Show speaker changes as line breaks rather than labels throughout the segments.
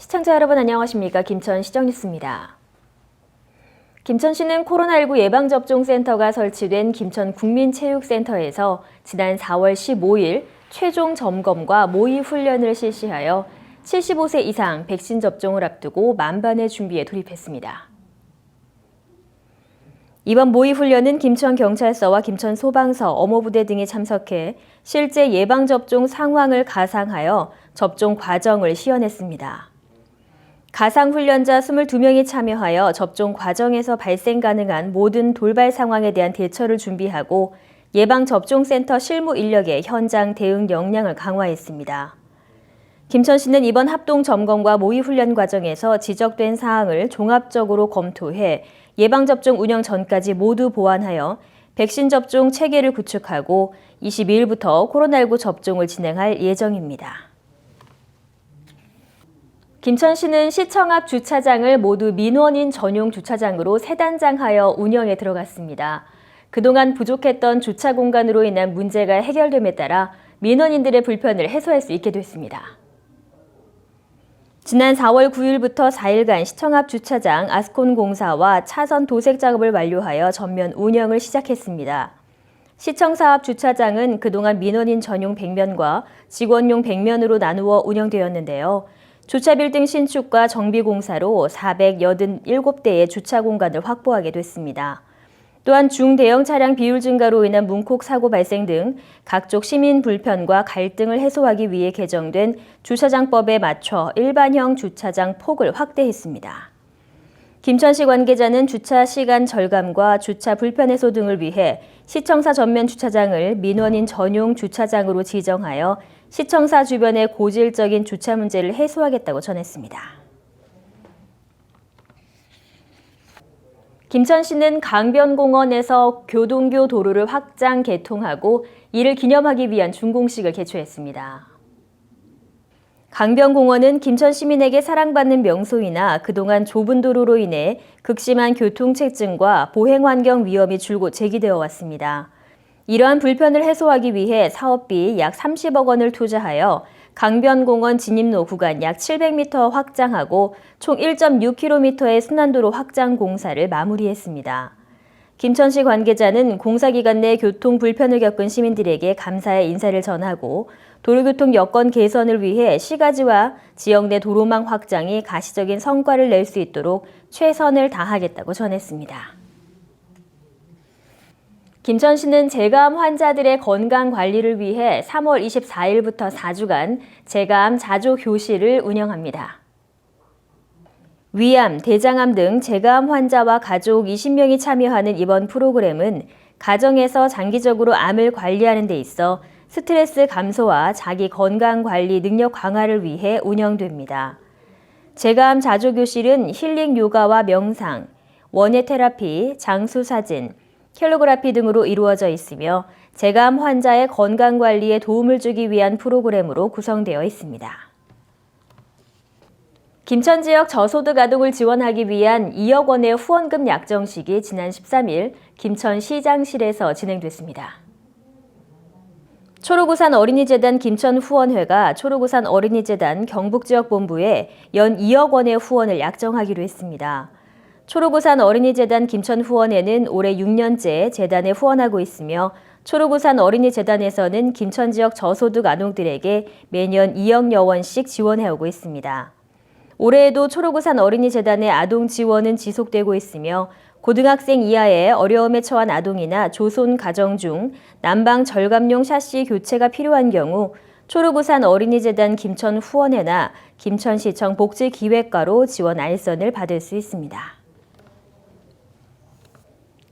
시청자 여러분 안녕하십니까? 김천시정뉴스입니다. 김천시는 코로나19 예방접종센터가 설치된 김천국민체육센터에서 지난 4월 15일 최종 점검과 모의 훈련을 실시하여 75세 이상 백신 접종을 앞두고 만반의 준비에 돌입했습니다. 이번 모의 훈련은 김천경찰서와 김천소방서, 어모부대 등이 참석해 실제 예방접종 상황을 가상하여 접종 과정을 시연했습니다. 가상 훈련자 22명이 참여하여 접종 과정에서 발생 가능한 모든 돌발 상황에 대한 대처를 준비하고 예방접종센터 실무 인력의 현장 대응 역량을 강화했습니다. 김천시는 이번 합동 점검과 모의 훈련 과정에서 지적된 사항을 종합적으로 검토해 예방접종 운영 전까지 모두 보완하여 백신 접종 체계를 구축하고 22일부터 코로나19 접종을 진행할 예정입니다. 김천시는 시청 앞 주차장을 모두 민원인 전용 주차장으로 세 단장하여 운영에 들어갔습니다. 그동안 부족했던 주차 공간으로 인한 문제가 해결됨에 따라 민원인들의 불편을 해소할 수 있게 됐습니다. 지난 4월 9일부터 4일간 시청 앞 주차장 아스콘 공사와 차선 도색 작업을 완료하여 전면 운영을 시작했습니다. 시청사 앞 주차장은 그동안 민원인 전용 100면과 직원용 100면으로 나누어 운영되었는데요. 주차 빌딩 신축과 정비 공사로 487대의 주차 공간을 확보하게 됐습니다. 또한 중대형 차량 비율 증가로 인한 문콕 사고 발생 등 각종 시민 불편과 갈등을 해소하기 위해 개정된 주차장법에 맞춰 일반형 주차장 폭을 확대했습니다. 김천시 관계자는 주차 시간 절감과 주차 불편 해소 등을 위해 시청사 전면 주차장을 민원인 전용 주차장으로 지정하여 시청사 주변의 고질적인 주차 문제를 해소하겠다고 전했습니다. 김천시는 강변공원에서 교동교 도로를 확장 개통하고 이를 기념하기 위한 준공식을 개최했습니다. 강변공원은 김천 시민에게 사랑받는 명소이나 그동안 좁은 도로로 인해 극심한 교통체증과 보행환경 위험이 줄곧 제기되어 왔습니다. 이러한 불편을 해소하기 위해 사업비 약 30억 원을 투자하여 강변공원 진입로 구간 약 700m 확장하고 총 1.6km의 순환도로 확장 공사를 마무리했습니다. 김천시 관계자는 공사 기간 내 교통 불편을 겪은 시민들에게 감사의 인사를 전하고 도로교통 여건 개선을 위해 시가지와 지역 내 도로망 확장이 가시적인 성과를 낼 수 있도록 최선을 다하겠다고 전했습니다. 김천시는 재감 환자들의 건강 관리를 위해 3월 24일부터 4주간 재감 자조 교실을 운영합니다. 위암, 대장암 등 재감 환자와 가족 20명이 참여하는 이번 프로그램은 가정에서 장기적으로 암을 관리하는 데 있어 스트레스 감소와 자기 건강 관리 능력 강화를 위해 운영됩니다. 재감 자조 교실은 힐링 요가와 명상, 원예 테라피, 장수 사진, 캘로그라피 등으로 이루어져 있으며 재감 환자의 건강관리에 도움을 주기 위한 프로그램으로 구성되어 있습니다. 김천 지역 저소득 아동을 지원하기 위한 2억 원의 후원금 약정식이 지난 13일 김천시장실에서 진행됐습니다. 초록우산 어린이재단 김천후원회가 초록우산 어린이재단 경북지역본부에 연 2억 원의 후원을 약정하기로 했습니다. 초록우산 어린이재단 김천후원회는 올해 6년째 재단에 후원하고 있으며 초록우산 어린이재단에서는 김천 지역 저소득 아동들에게 매년 2억여 원씩 지원해오고 있습니다. 올해에도 초록우산 어린이재단의 아동 지원은 지속되고 있으며 고등학생 이하의 어려움에 처한 아동이나 조손 가정 중 난방 절감용 샤시 교체가 필요한 경우 초록우산 어린이재단 김천후원회나 김천시청 복지기획과로 지원 알선을 받을 수 있습니다.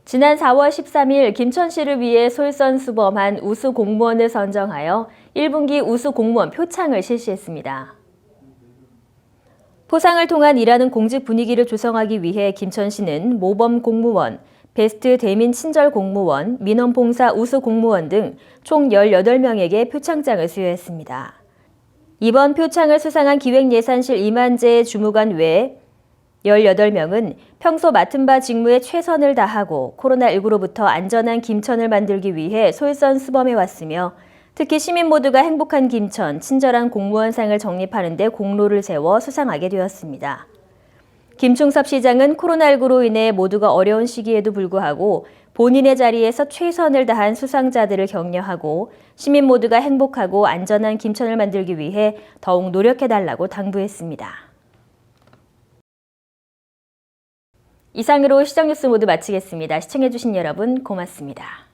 지난 4월 13일 김천시를 위해 솔선수범한 우수 공무원을 선정하여 1분기 우수 공무원 표창을 실시했습니다. 포상을 통한 일하는 공직 분위기를 조성하기 위해 김천시는 모범 공무원, 베스트 대민 친절 공무원, 민원봉사 우수 공무원 등 총 18명에게 표창장을 수여했습니다. 이번 표창을 수상한 기획예산실 이만재 주무관 외에 18명은 평소 맡은 바 직무에 최선을 다하고 코로나19로부터 안전한 김천을 만들기 위해 솔선수범해왔으며 특히 시민 모두가 행복한 김천, 친절한 공무원상을 적립하는 데 공로를 세워 수상하게 되었습니다. 김충섭 시장은 코로나19로 인해 모두가 어려운 시기에도 불구하고 본인의 자리에서 최선을 다한 수상자들을 격려하고 시민 모두가 행복하고 안전한 김천을 만들기 위해 더욱 노력해달라고 당부했습니다. 이상으로 시정뉴스 모두 마치겠습니다. 시청해주신 여러분 고맙습니다.